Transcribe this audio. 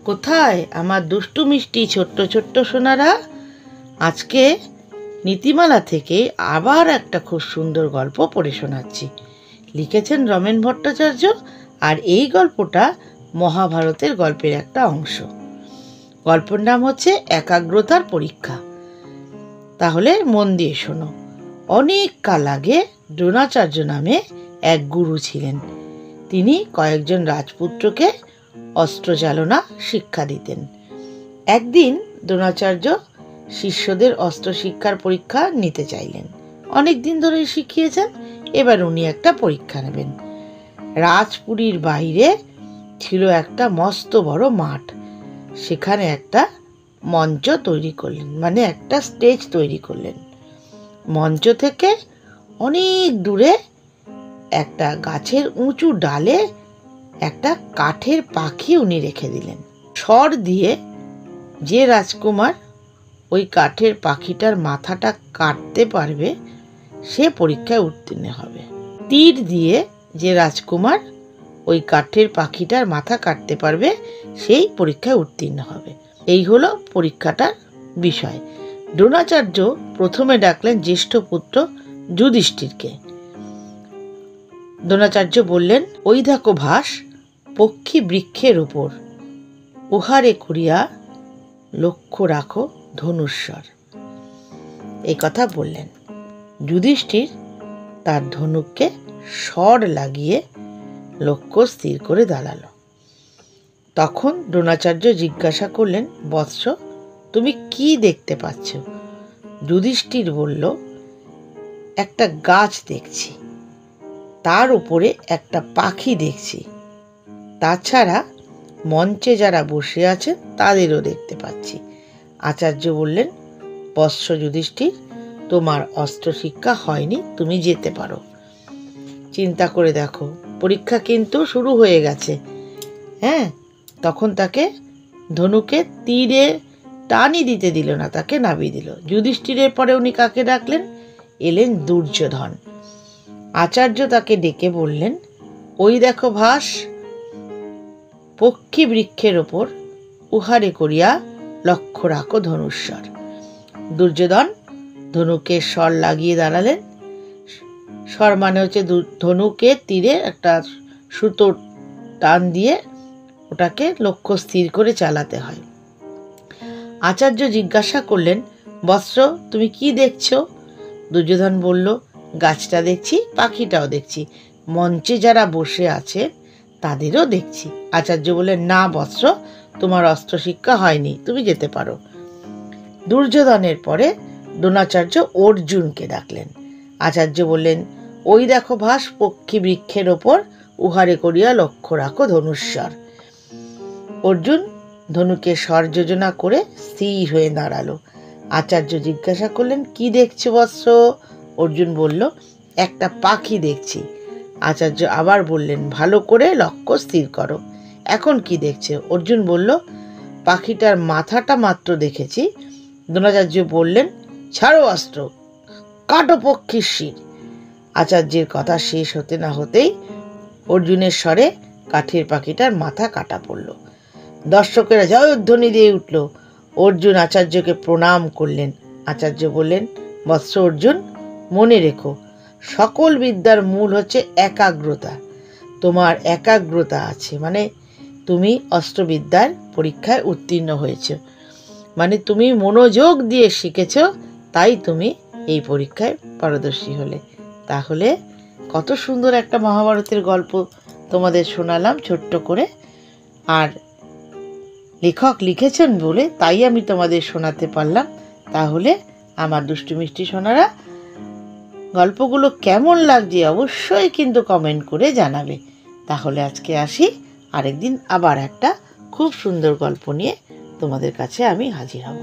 কোথায় আমার দুষ্টু মিষ্টি ছোট্ট ছোট্ট সোনারা? আজকে নীতিমালা থেকে আবার একটা খুব সুন্দর গল্প পড়ে শোনাচ্ছি। লিখেছেন রমেন ভট্টাচার্য, আর এই গল্পটা মহাভারতের গল্পের একটা অংশ। গল্পের নাম হচ্ছে একাগ্রতার পরীক্ষা। তাহলে মন দিয়ে শোনো। অনেক কাল আগে দ্রোণাচার্য নামে এক গুরু ছিলেন। তিনি কয়েকজন রাজপুত্রকে অস্ত্রচালনা শিক্ষা দিতেন। একদিন দ্রোণাচার্য শিষ্যদের অস্ত্র শিক্ষার পরীক্ষা নিতে চাইলেন। অনেক দিন ধরে শিখিয়েছেন, এবার উনি একটা পরীক্ষা নেবেন। রাজপুরীর বাইরে ছিল একটা মস্ত বড় মাঠ। সেখানে একটা মঞ্চ তৈরি করলেন, মানে একটা স্টেজ তৈরি করলেন। মঞ্চ থেকে অনেক দূরে একটা গাছের উঁচু ডালে একটা কাঠের পাখি উনি রেখে দিলেন। স্বর দিয়ে যে রাজকুমার ওই কাঠের পাখিটার মাথাটা কাটতে পারবে সে পরীক্ষায় উত্তীর্ণ হবে। তীর দিয়ে যে রাজকুমার ওই কাঠের পাখিটার মাথা কাটতে পারবে সেই পরীক্ষায় উত্তীর্ণ হবে। এই হলো পরীক্ষাটার বিষয়। দ্রোণাচার্য প্রথমে ডাকলেন জ্যেষ্ঠ পুত্র যুধিষ্ঠিরকে। দ্রোণাচার্য বললেন, ওই দেখো ভাস, পক্ষী বৃক্ষের উপর, উহারে করিয়া লক্ষ্য রাখো ধনুস্বর। এই কথা বললেন। যুধিষ্ঠির তার ধনুককে স্বর লাগিয়ে লক্ষ্য স্থির করে দাঁড়ালো। তখন দ্রোণাচার্য জিজ্ঞাসা করলেন, বৎস, তুমি কি দেখতে পাচ্ছ? যুধিষ্ঠির বলল, একটা গাছ দেখছি, তার উপরে একটা পাখি দেখছি, তাছাড়া মঞ্চে যারা বসে আছেন তাদেরও দেখতে পাচ্ছি। আচার্য বললেন, বৎস যুধিষ্ঠির, তোমার অস্ত্র শিক্ষা হয়নি, তুমি যেতে পারো। চিন্তা করে দেখো, পরীক্ষা কিন্তু শুরু হয়ে গেছে। তখন তাকে ধনুকে তীরে টানি দিতে দিল না, তাকে নামিয়ে দিল। যুধিষ্ঠিরের পরে উনি কাকে ডাকলেন? এলেন দুর্যোধন। আচার্য তাকে ডেকে বললেন, ওই দেখো ভাস, পক্ষী বৃক্ষের ওপর, উহারে করিয়া লক্ষ্য রাখো ধনুস্বর। দুর্যোধন ধনুকে স্বর লাগিয়ে দাঁড়ালেন। স্বর মানে হচ্ছে ধনুকে তীরে একটা সুতো টান দিয়ে ওটাকে লক্ষ্য স্থির করে চালাতে হয়। আচার্য জিজ্ঞাসা করলেন, বৎস, তুমি কি দেখছো? দুর্যোধন বলল, গাছটা দেখছি, পাখিটাও দেখছি, মঞ্চে যারা বসে আছে তাদেরও দেখছি। আচার্য বললেন, না বৎস, তোমার অস্ত্র শিক্ষা হয়নি, তুমি যেতে পারো। দুর্যোধনের পরে দ্রোণাচার্য অর্জুনকে ডাকলেন। আচার্য বললেন, ওই দেখো ভাস, পক্ষী বৃক্ষের ওপর, উহারে করিয়া লক্ষ্য রাখো ধনুস্বর। অর্জুন ধনুকে স্বর যোজনা করে স্থির হয়ে দাঁড়ালো। আচার্য জিজ্ঞাসা করলেন, কি দেখছো বৎস? অর্জুন বলল, একটা পাখি দেখছি। আচার্য আবার বললেন, ভালো করে লক্ষ্য স্থির করো। এখন কি দেখছে? অর্জুন বলল, পাখিটার মাথাটা মাত্র দেখেছি। দ্রোণাচার্য বললেন, ছাড়ো অস্ত্র, কাটো পক্ষীর শির। আচার্যের কথা শেষ হতে না হতেই অর্জুনের স্বরে কাঠের পাখিটার মাথা কাটা পড়ল। দর্শকেরা জয়ধ্বনি দিয়ে উঠল। অর্জুন আচার্যকে প্রণাম করলেন। আচার্য বললেন, বৎস অর্জুন, মনে রেখো, সকল বিদ্যার মূল হচ্ছে একাগ্রতা। তোমার একাগ্রতা আছে মানে তুমি অস্ত্রবিদ্যার পরীক্ষায় উত্তীর্ণ হয়েছ, মানে তুমি মনোযোগ দিয়ে শিখেছ, তাই তুমি এই পরীক্ষায় পারদর্শী হলে। তাহলে কত সুন্দর একটা মহাভারতের গল্প তোমাদের শোনালাম ছোট্ট করে। আর লেখক লিখেছেন বলে তাই আমি তোমাদের শোনাতে পারলাম। তাহলে আমার দুষ্টু মিষ্টি সোনারা, গল্পগুলো কেমন লাগছে অবশ্যই কিন্তু কমেন্ট করে জানাবে। তাহলে আজকে আসি, আরেকদিন আবার একটা খুব সুন্দর গল্প নিয়ে তোমাদের কাছে আমি হাজির হব।